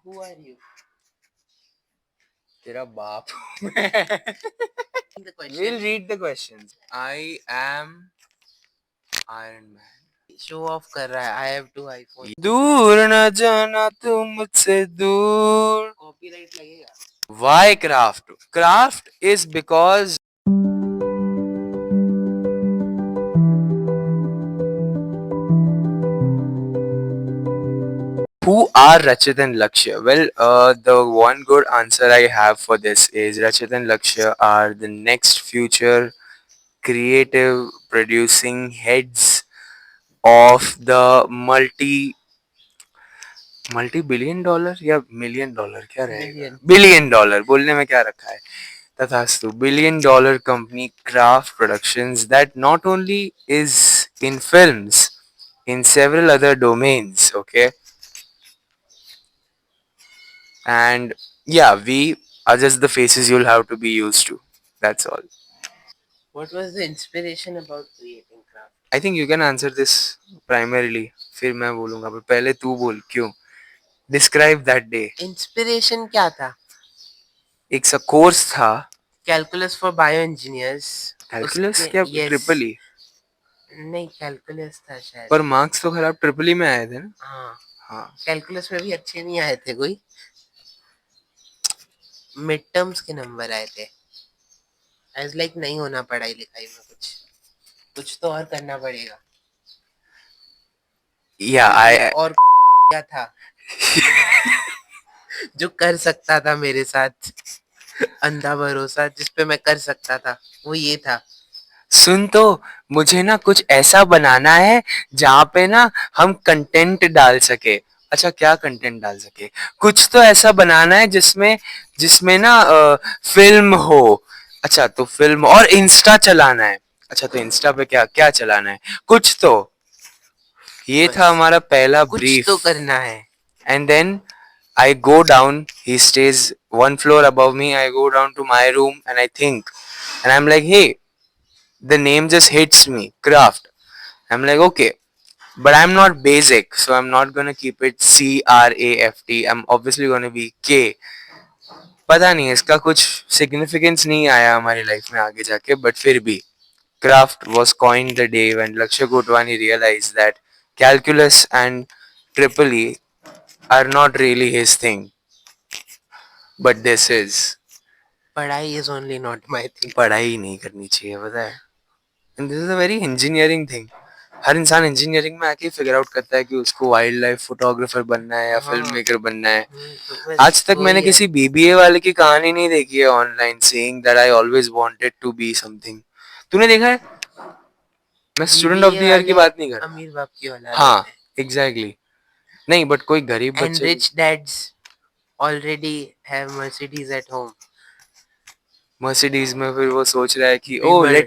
Who are you? तेरा बाप The question. We'll read the questions. I am Iron Man. Show off कर रहा है. I have 2 iPhone. दूर न जाना तुम मुझसे दूर. Copyright लगेगा. Why craft? Craft is because who are Rachit and Lakshya? Well, the one good answer I have for this is Rachit and Lakshya are the next future creative producing heads of the multi billion dollar या million dollar क्या रहेगा billion dollar बोलने में क्या रखा है तथास्तु billion dollar company craft productions that not only is in films in several other domains, okay, and yeah, we are just the faces you'll have to be used to, that's all. What was the inspiration about creating craft? I think you can answer this primarily, फिर मैं बोलूंगा पर पहले तू बोल क्यों. Describe that day. Inspiration क्या था? एक सा कोर्स था Calculus for Bioengineers. कैलकुलस उसके क्या yes. ट्रिपल ई नहीं कैलकुलस था शायद. पर मार्क्स तो खराब ट्रिपल ई में आए थे ना. हाँ. हाँ कैलकुलस में भी अच्छे नहीं आए थे कोई. मिड टर्म्स के नंबर आए थे. एज लाइक नहीं होना पढ़ाई लिखाई में कुछ तो और करना पड़ेगा. या आई और क्या था जो कर सकता था मेरे साथ. अंधा भरोसा जिस पे मैं कर सकता था वो ये था. सुन तो मुझे ना कुछ ऐसा बनाना है जहाँ पे ना हम कंटेंट डाल सके. अच्छा क्या कंटेंट डाल सके. कुछ तो ऐसा बनाना है जिसमें जिसमें ना फिल्म हो. अच्छा तो फिल्म और इंस्टा चलाना है. अच्छा तो इंस्टा पे क्या क्या चलाना है. कुछ तो ये बस. था हमारा पहला कुछ ब्रीफ. तो करना है. And then I go down, he stays one floor above me, I go down to my room and I think, and I'm like, hey, the name just hits me, craft. I'm like, okay, but I'm not basic, so I'm not gonna keep it CRAFT, I'm obviously gonna be K. पता नहीं इसका कुछ significance नहीं आया हमारी life में आगे जाके, बट फिर भी craft was coined the day when Lakshya Kotwani realized that calculus and triple E are not really his thing. But this is. पढ़ाई is only not my thing. पढ़ाई नहीं करनी चाहिए पता है. And this is a very engineering thing. हर इंसान engineering में आके फिगर आउट करता है कि उसको वाइल्ड लाइफ फोटोग्राफर बनना है या फिल्म मेकर बनना है. आज तक मैंने किसी बीबीए वाले की कहानी नहीं देखी है online saying that I always wanted to be something. तूने देखा है. मैं स्टूडेंट ऑफ द ईयर की बात नहीं कर रहा. अमीर बाप की औलाद. हाँ एग्जैक्टली. नहीं बट कोई गरीब एंड बच्चे rich dads already have Mercedes at home. Mercedes में फिर वो सोच रहा है कि ओ Beamer.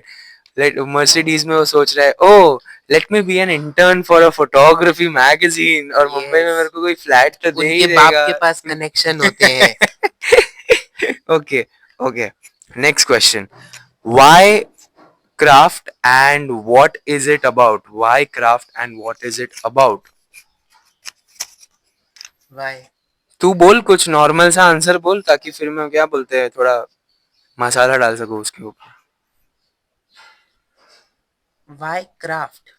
लेट मर्सिडीज में वो सोच रहा है oh let me be an intern for a photography magazine और मुंबई में मेरे को कोई फ्लैट तो दे ही उनके देगा. बाप के पास कनेक्शन होते हैं. Okay okay next question. Why craft and what is it about. Why craft and what is it about. Why? तू बोल कुछ नॉर्मल सा आंसर बोल ताकि फिर मैं क्या बोलते हैं थोड़ा मसाला डाल सकूं उसके ऊपर. Why craft?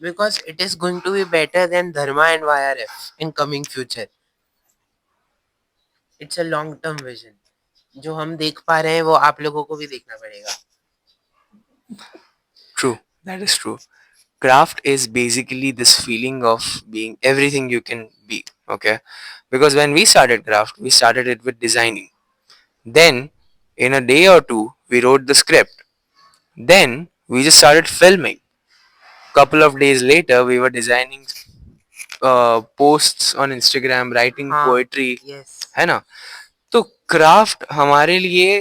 Because it is going to be better than Dharma and YRF in coming future. It's a long term vision. जो हम देख पा रहे हैं वो आप लोगों को भी देखना पड़ेगा. True, that is true. Craft is basically this feeling of being everything you can be, okay, because when we started craft we started it with designing, then in a day or two we wrote the script, then we just started filming. Couple of days later we were designing posts on Instagram, writing poetry. Yes. है ना. तो craft हमारे लिए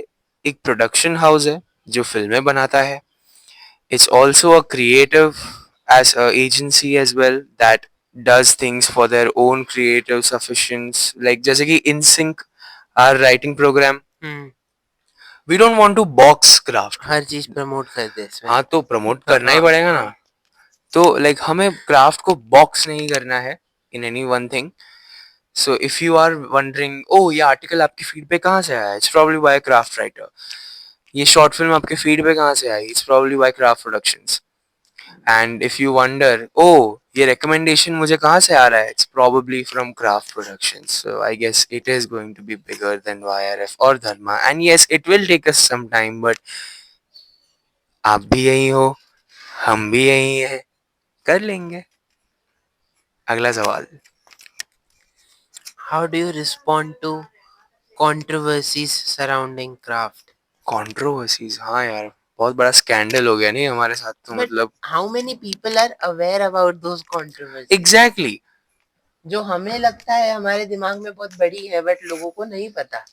एक production house है जो फिल्में बनाता है. It's also a creative as a agency as well that does things for their own creative sufficiency. Like जैसे कि InSync, our writing program, we don't want to box craft. हर चीज प्रमोट कर दे इसमें. हाँ तो प्रमोट करना ही पड़ेगा ना. तो लाइक हमें क्राफ्ट को बॉक्स नहीं करना है. in any one thing. So if you are wondering, oh ये article आपकी feed पे कहाँ से आया? It's probably by a craft writer. ये short film आपके feed पे कहाँ से आई? It's probably by Craft Productions. And if you wonder, oh ये recommendation मुझे कहाँ से आ रहा है? It's probably from Craft Productions. So I guess it is going to be bigger than YRF or Dharma. And yes, it will take us some time, but आप भी यही हो, हम भी यही हैं, कर लेंगे. अगला सवाल. How do you respond to controversies surrounding craft? Controversies, हाँ यार, बहुत बड़ा स्कैंडल हो गया नहीं हमारे साथ तो But मतलब. how many people are aware about those controversies? Exactly. जो हमें लगता है हमारे दिमाग में बहुत बड़ी है, बट लोगों को नहीं पता.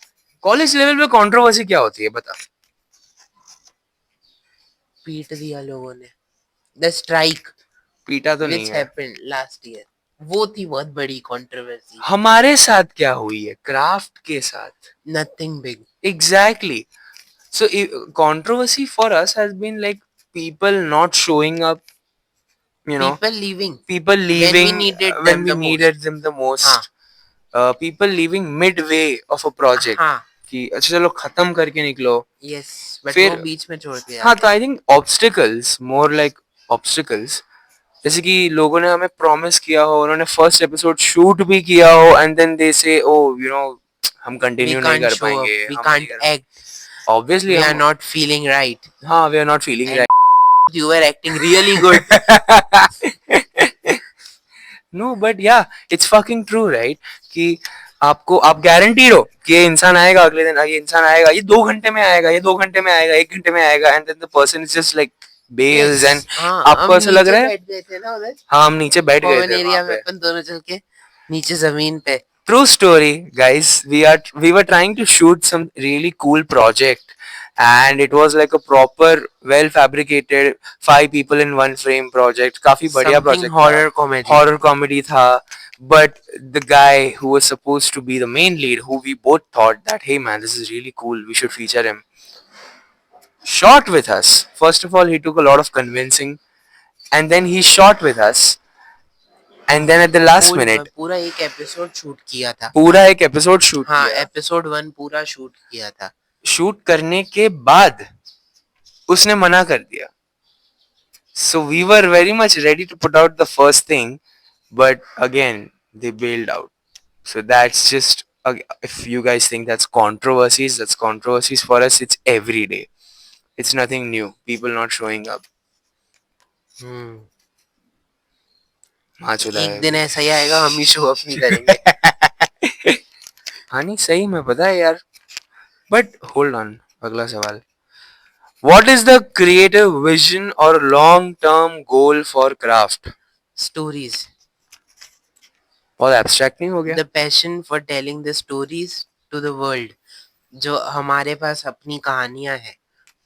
कॉलेज लेवल पे कंट्रोवर्सी क्या होती है बता. पीट दिया लोगों ने. The strike पीटा तो नहीं which है. happened last year, वो थी बहुत बड़ी controversy. हमारे साथ क्या हुई है क्राफ्ट के साथ. Nothing big. Exactly. So controversy for us has been like people not showing up, you know, People leaving people when we leaving needed when them we the needed most. them the most. हाँ. People leaving midway of a project. हाँ. कि अच्छा चलो खत्म करके निकलो. Yes, but फिर वो बीच में छोड़ के हाँ जाते तो हैं. I think obstacles more like obstacles. जैसे कि लोगों ने हमें प्रॉमिस किया हो, उन्होंने फर्स्ट एपिसोड शूट भी किया हो एंड देन दे से ओ यू नो हम We कंटिन्यू नहीं can't कर show up. पाएंगे, We हम नहीं can't कर. act. ऑब्वियसली We are हम. not feeling right. हाँ we are not feeling And you were acting really good. Right. No but yeah it's fucking true right कि आपको आप गारंटीड हो कि ये इंसान आएगा अगले दिन, ये इंसान आएगा, ये 2 घंटे में आएगा, ये 2 घंटे में आएगा, 1 घंटे में आएगा and then the person is just like bells and Yes. हाँ, आपको हम ऐसा लग नीचे रहा है. बैठ गए थे ना उधर हाँ हम नीचे बैठ गए कॉमन थे वहां एरिया में, पे. अपन दोनों चल के नीचे जमीन पे. True story, guys. We were trying to shoot some really cool project, and it was like a proper, well fabricated 5 people in one frame project. काफी बढ़िया Something project था. horror comedy. Horror comedy था. But the guy who was supposed to be the main lead, who we both thought that hey man, this is really cool, we should feature him, shot with us. First of all, he took a lot of convincing, and then he shot with us. And then at the last minute, पूरा एक episode shoot किया था. पूरा एक episode shoot हाँ, किया. Episode 1 पूरा shoot किया था. शूट करने के बाद उसने मना कर दिया. So we were very much ready to put out the first thing, but again they bailed out. So that's just if you guys think that's controversies, that's controversies for us. It's every day. It's nothing new. People not showing up. हाँ चला एक है दिन अभी. ऐसा ही आएगा हम ही show up नहीं करेंगे. हाँ नहीं सही में पता है यार. But hold on, अगला सवाल. What is the creative vision or long-term goal for craft? Stories. बहुत abstract नहीं हो गया? The passion for telling the stories to the world. जो हमारे पास अपनी कहानियां हैं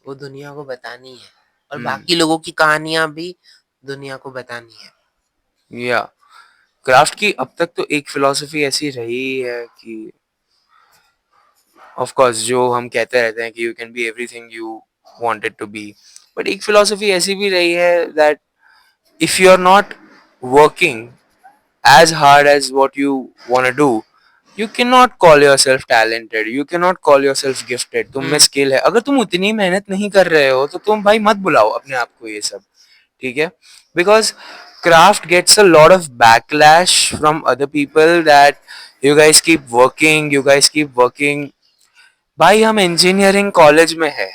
वो दुनिया को बतानी है, और बाकी लोगों की कहानियां भी दुनिया को बतानी है. या क्राफ्ट की अब तक तो एक फिलॉसफी ऐसी रही है कि ऑफ कोर्स जो हम कहते रहते हैं कि you can be everything you wanted to be, but एक फिलॉसफी ऐसी भी रही है that if you are not working as hard as what you want to do, you cannot call yourself talented, you cannot call yourself gifted. तुम में skill है, अगर तुम उतनी मेहनत नहीं कर रहे हो तो तुम भाई मत बुलाओ अपने आप को ये सब, ठीक है? Because craft gets a lot of backlash from other people that you guys keep working, you guys keep working. भाई हम इंजीनियरिंग कॉलेज में है.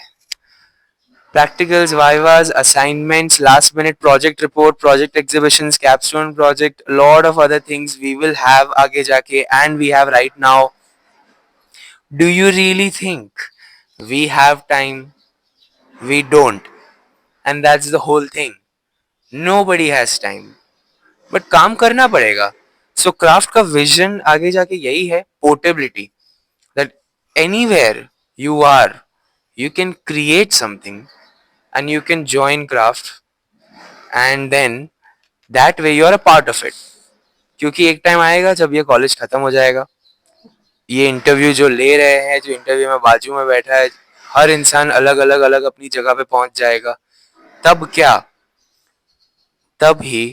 Practicals, vivas, assignments, last minute project report, project exhibitions, capstone project, a lot of other things we will have आगे जाके and we have right now. Do you really think we have time? We don't. And that's the whole thing. Nobody has time. But काम करना पड़ेगा. So craft का vision आगे जाके यही है, portability. That anywhere you are, you can create something and you can join craft and then that way you are a part of it. क्योंकि एक टाइम आएगा जब ये कॉलेज खत्म हो जाएगा, ये इंटरव्यू जो ले रहे हैं, जो इंटरव्यू में बाजू में बैठा है, हर इंसान अलग अलग अलग अपनी जगह पे पहुंच जाएगा. तब क्या? तब ही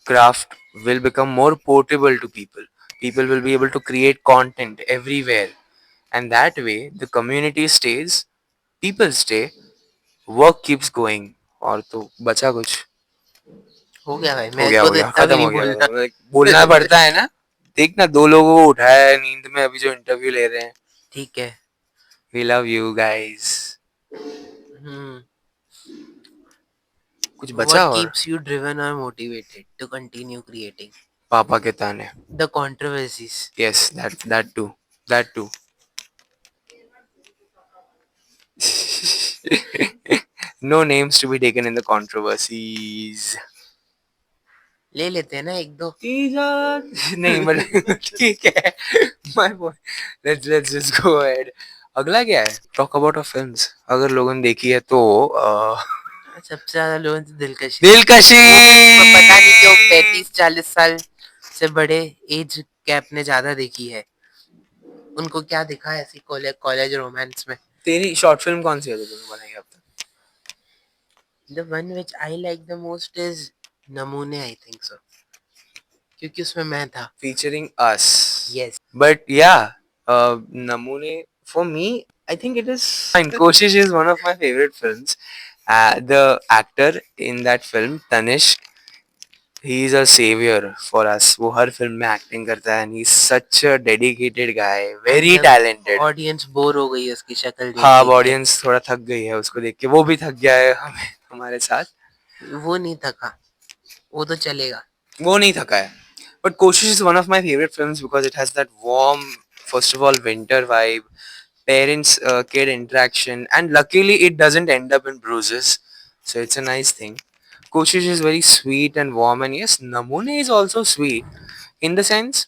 craft will become more portable to people. People will be able to create content everywhere, and that way the community stays, people stay, work keeps going. और तो बचा कुछ? हो गया भाई, हो मेरे गया को हो तो गया, इतना भी खत्म नहीं हो गया बोलना। मतलब बोलना पड़ता है ना. देख ना, 2 लोगों को उठाया है नींद में अभी जो इंटरव्यू ले रहे हैं. ठीक है। We love you guys. Hmm. कुछ What बचा और? keeps you driven or motivated to continue creating? पापा के ताने. The controversies. Yes, that too. That too. No names to be taken in the controversies. ले लेते हैं ना एक दो। नहीं मतलब ठीक है. My boy. Let's just go ahead. अगला क्या है? Talk about our films. अगर लोगों ने देखी है तो सबसे ज्यादा लोगों से दिलकशी। दिलकशी. पता नहीं क्यों 35-40 साल से बड़े एज गैप ने ज्यादा देखी है। उनको क्या दिखा है ऐसी कॉलेज रोमांस में? तेरी शॉर्ट फिल्म कौन सी है जो तूने बनाई अब तक? The one which I like the most is नमूने, I think so, क्योंकि उसमें मैं था। Featuring us. Yes. But yeah, Namune, for me, I think it is fine. Koshish is one of my favorite films. The actor in that film, Tanish, he is a savior for us. वो हर film में acting करता है and he's such a dedicated guy, very And talented. Audience bore हो गई है उसकी शक्ल देख हाँ, देख के। ऑडियंस थोड़ा थक गई है उसको देख के. वो भी थक गया है हमें हमारे साथ. वो नहीं थका, वो तो चलेगा। वो नहीं थका है. But Koshish is one of my favorite films because it has that warm, first of all, winter vibe, parents kid interaction, and luckily it doesn't end up in bruises, so it's a nice thing. Koshish is very sweet and warm, and yes, Namune is also sweet in the sense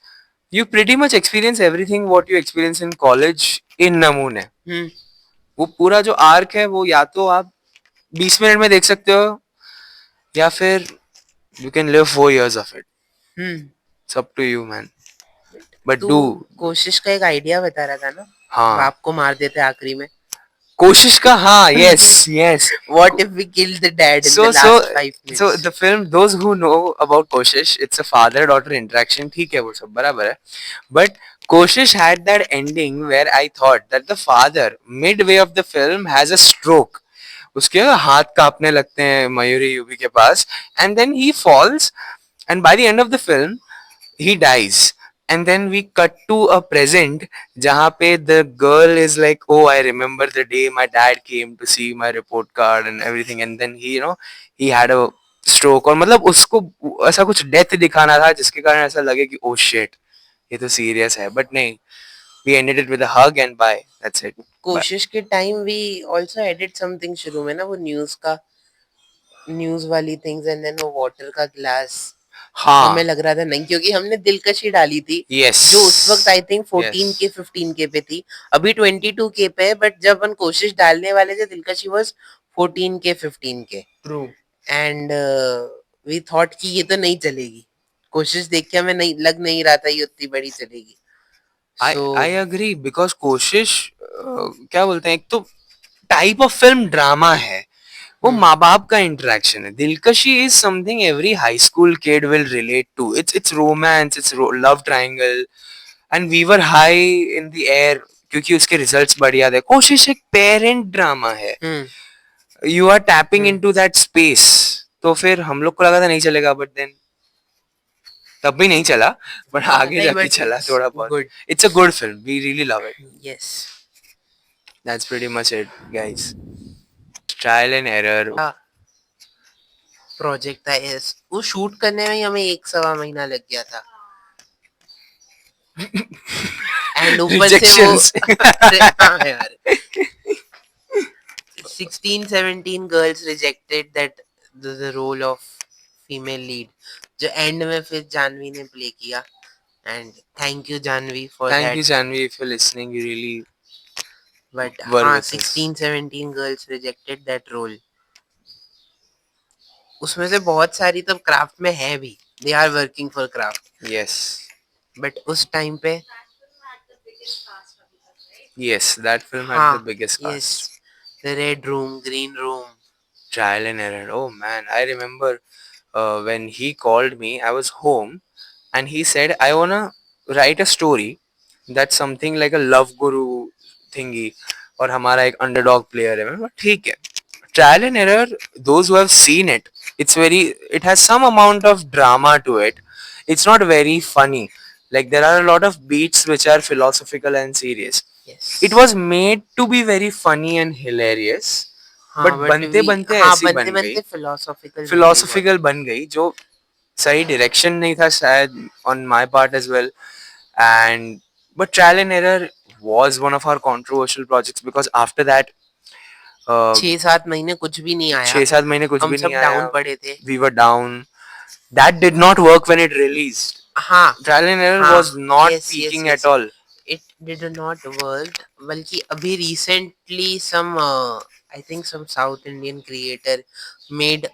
you pretty much experience everything what you experience in college in Namune. वो पूरा जो arc है वो या तो आप 20 minute में देख सकते हो या फिर you can live 4 years of it. It's up to you, man. But तू do. कोशिश का एक आइडिया बता रहा था ना, हाँ. बाप को मार देते आखिरी में। कोशिश का हाँ. Yes, yes. What if we kill the dad in the So last 5 minutes? so the film, those who know about Koshish, it's a father daughter interaction. ठीक है वो सब बराबर है. But Koshish had that ending where I thought that the father midway of the film has a stroke. उसके हाथ कांपने लगते हैं मयूरी यूवी के पास and then he falls and by the end of the film he dies. And then we cut to a present जहाँ पे the girl is like, oh, I remember the day my dad came to see my report card and everything, and then he, he had a stroke. और मतलब उसको ऐसा कुछ death दिखाना था जिसके कारण ऐसा लगे कि oh shit, ये तो सीरियस है. बट नहीं, we ended it with a hug and bye. That's it. कोशिश के time we also edit something शुरू में ना, वो न्यूज वाली थिंग्स, एंड देन वो वाटर का ग्लास। हाँ. हमें लग रहा था नहीं, क्योंकि हमने दिलकशी डाली थी। Yes. जो उस वक्त आई थिंक 14 के 15 के पे थी, अभी 22 के पे है, बट जब हम कोशिश डालने वाले थे दिलकशी वाज 14 के 15 के। True. एंड वी थॉट कि ये तो नहीं चलेगी। कोशिश देख के हमें नहीं नहीं रहा था ये उतनी बड़ी चलेगी। I agree because कोशिश क्या बोलते हैं, एक तो टाइप ऑफ फिल्म ड्रामा है, वो माँ बाप का इंटरेक्शन है. Dilkashi is something every high school kid will relate to. It's romance, it's love triangle and we were high in the air क्योंकि उसके रिजल्ट्स बढ़िया थे. कोशिश एक पेरेंट ड्रामा है. You are tapping into that space. तो फिर हम लोग को लगा था नहीं चलेगा, बट देन तब भी नहीं चला, बट आगे जाके चला थोड़ा बहुत. It's a good film, we really love it. Yes, that's pretty much it guys. Trial and error. Project था यस, वो शूट करने में ही हमें 1 सवा महीना लग गया था. एंड ऊपर से वो हाँ यार, 16-17 girls rejected that the role of female lead, जो एंड में फिर जानवी ने प्ले किया. And thank you Janvi for that. Thank you, Janvi, if you're listening. You really but were हाँ, with us. 16-17 girls rejected that role. उसमें से बहुत सारी तो क्राफ्ट में है भी, they are working for craft. Yes. But उस टाइम पे Yes, that film had हाँ, the biggest yes, cast. the red room, green room. Trial and error. Oh man, I remember when he called me, I was home, and he said, I wanna write a story that's something like a love guru thingy, और हमारा एक underdog player है. मैं बोला, ठीक है. Trial and error. Those who have seen it, it has some amount of drama to it. It's not very funny. Like there are a lot of beats which are philosophical and serious. Yes. It was made to be very funny and hilarious. हाँ but but बनते बनते हाँ ऐसी बनते बन गई, बनते philosophical बन गई बहुत। फिलोसॉफिकल बन गई, जो सही डायरेक्शन नहीं था शायद on my part as well. And but Trial and Error was one of our controversial projects because after that, 6-7 महीने कुछ भी नहीं आया, 6-7 महीने कुछ हम भी नहीं सब आया. डाउन पड़े थे। We were down. That did not work when it released. हाँ Trial and Error हाँ was not यस यस peaking यस, at all. It did not work. बल्कि अभी recently some I think some south Indian creator made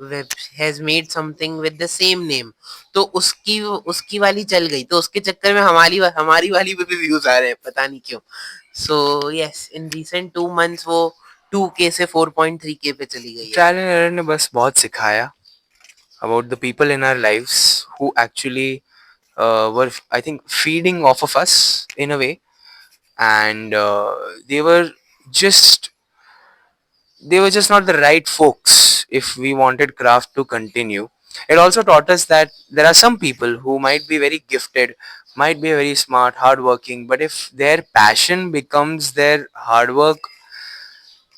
web has made something with the same name, तो उसकी वाली चल गई, तो उसके चक्कर में हमारी वाली पे भी व्यूज आ रहे हैं, पता नहीं क्यों। So yes, in recent 2 months वो 2K से 4.3K पे चली गई है। Trial and Error ने बस बहुत सिखाया about the people in our lives who actually were, I think, feeding off of us in a way, and just they were just not the right folks if we wanted craft to continue. It also taught us that there are some people who might be very gifted, might be very smart, hardworking, but if their passion becomes their hard work,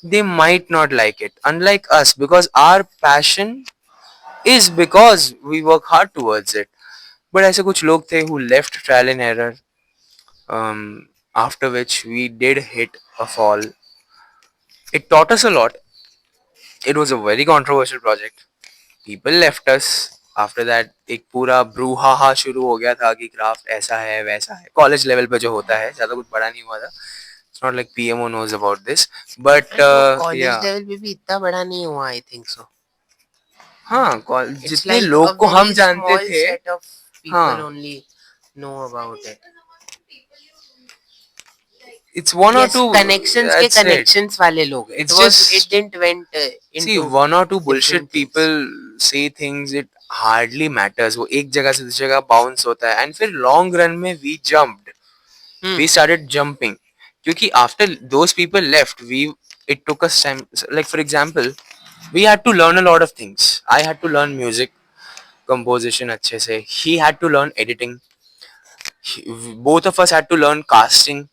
they might not like it. Unlike us, because our passion is because we work hard towards it. But ऐसे कुछ लोग थे who left Trial and Error, after which we did hit a fall. It taught us a lot. It was a very controversial project. People left us. After that एक पूरा ब्रूहाहा शुरू हो गया था कि क्राफ्ट ऐसा है वैसा है, कॉलेज लेवल पे जो होता है, ज़्यादा कुछ बड़ा नहीं हुआ था. It's not like PMO knows about this, but वो कॉलेज yeah. लेवल पे भी इतना बड़ा नहीं हुआ, आई थिंक सो। हाँ, It's जितने like a लोग को हम very जानते small थे, set of people हाँ, only know about it. it's one or Yes, two. connections के That's it. connections वाले लोग. It's just, It didn't went see, into one or two bullshit different things. people say things. It hardly matters. वो एक जगह से दूसरी जगह bounce होता है, and फिर long run में we jumped. We started jumping. क्योंकि after those people left, it took us time. Like for example, we had to learn a lot of things. I had to learn music composition अच्छे से. He had to learn editing. Both of us had to learn casting.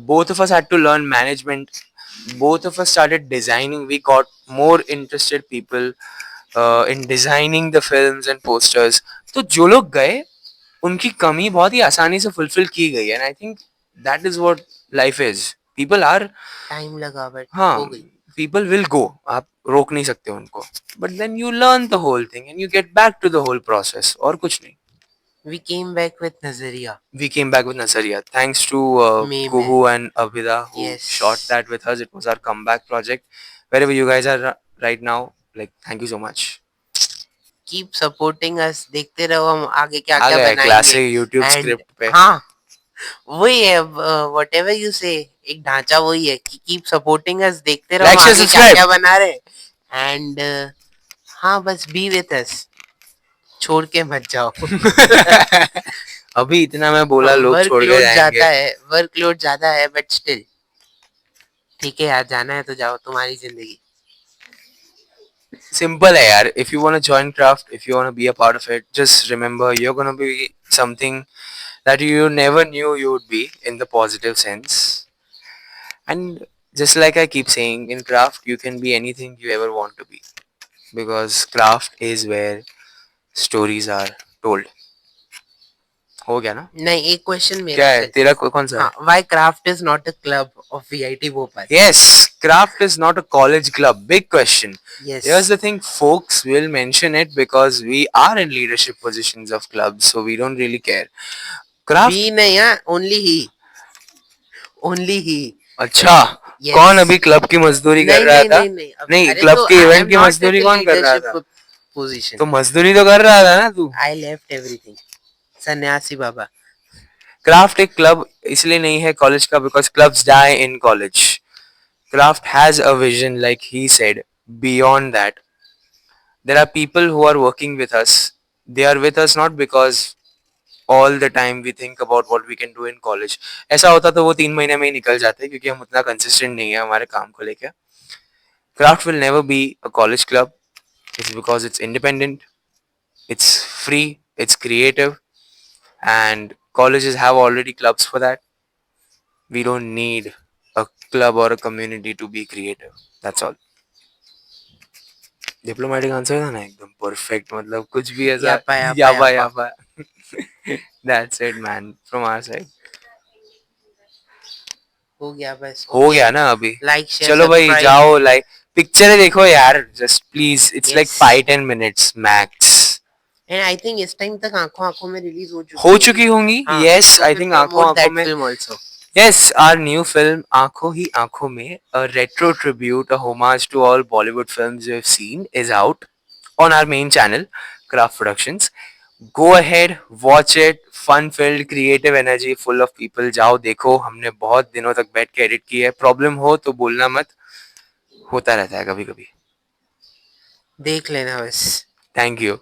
Both of us had to learn management. Both of us started designing. We got more interested people in designing the films and posters. तो जो लोग गए उनकी कमी बहुत ही आसानी से fulfil की गई, and I think that is what life is. People are, time लगा बट हाँ, हो गई। पीपल विल गो, आप रोक नहीं सकते उनको, but then you learn the whole thing and you get back to the whole process, और कुछ नहीं. We came back with Nazariya. We came back with Nazariya thanks to Meme Kuhu and Abhida who Yes. shot that with us. It was our comeback project. Wherever you guys are right now, like, thank you so much. Keep supporting us. देखते रहो हम आगे क्या आ क्या गए बनाएंगे। Classic YouTube And script पे. हाँ वही है, whatever you say, एक ढांचा वही है कि keep supporting us, देखते रहो Like, हम share, आगे क्या subscribe. क्या बना रहे हैं। And हाँ बस be with us, छोड़ के मत जाओ। अभी इतना मैं बोला, लोग छोड़ के जाएंगे. वर्कलोड ज्यादा है बट स्टिल ठीक है यार, जाना है तो जाओ, तुम्हारी जिंदगी। Simple है यार. If you want to join craft, if you want to be a part of it, just remember you're gonna be something that you never knew you would be, in the positive sense. And just like I keep saying, in craft you can be anything you ever want to be, because craft is where stories are told. हो गया ना? नहीं, एक question मेरा क्या है तेरा, कौन सा है? हाँ, why craft is not a club of VIT Bhopal? Yes, craft is not a college club. Big question. Yes. Here's the thing, folks will mention it because we are in leadership positions of clubs, so we don't really care. Craft. भी नहीं है, only he. अच्छा, Yes. कौन अभी club की मजदूरी कर रहा था? नहीं, क्लब के इवेंट की मजदूरी कौन कर रहा था? पोजीशन तो मजदूरी तो कर रहा था ना तू? I left everything. सन्यासी बाबा। क्राफ्ट एक क्लब इसलिए नहीं है कॉलेज का because clubs die in college. Craft has a vision, like he said, beyond that. There are people who are working with us. They are with us not because all the time we think about what we can do in college. ऐसा होता तो वो 3 महीने में ही निकल जाते क्योंकि हम उतना कंसिस्टेंट नहीं है हमारे काम को लेकर. Craft will never be a college club. It's because it's independent, it's free, it's creative, and colleges have already clubs for that. We don't need a club or a community to be creative. That's all. Diplomatic answer था ना एकदम perfect मतलब कुछ भी ऐसा यापा यापा याबा यापा। याबा. That's it man from our side. हो गया बस, हो ओके। गया ना अभी. लाइक शेयर चलो भाई सब्सक्राइब। जाओ लाइक पिक्चर देखो यार just please it's like yes. 5-10 minutes max. And I think इस टाइम तक आंखों आंखों में रिलीज हो चुकी हो होगी। चुकी होंगी. हाँ, यस तो आई फिर थिंक आंखों प्रमोट आंखों दैट में. Film also. Yes, our new film आंखों ही आंखों में, a retro tribute, a homage to all Bollywood films you have seen, is out on our main channel, Craft Productions. Go ahead, watch it. Fun filled, creative energy, full of people. जाओ देखो. हमने बहुत दिनों तक बैठ के edit की है. प्रॉब्लम हो तो बोलना मत. होता रहता है कभी कभी. देख लेना बस। Thank you.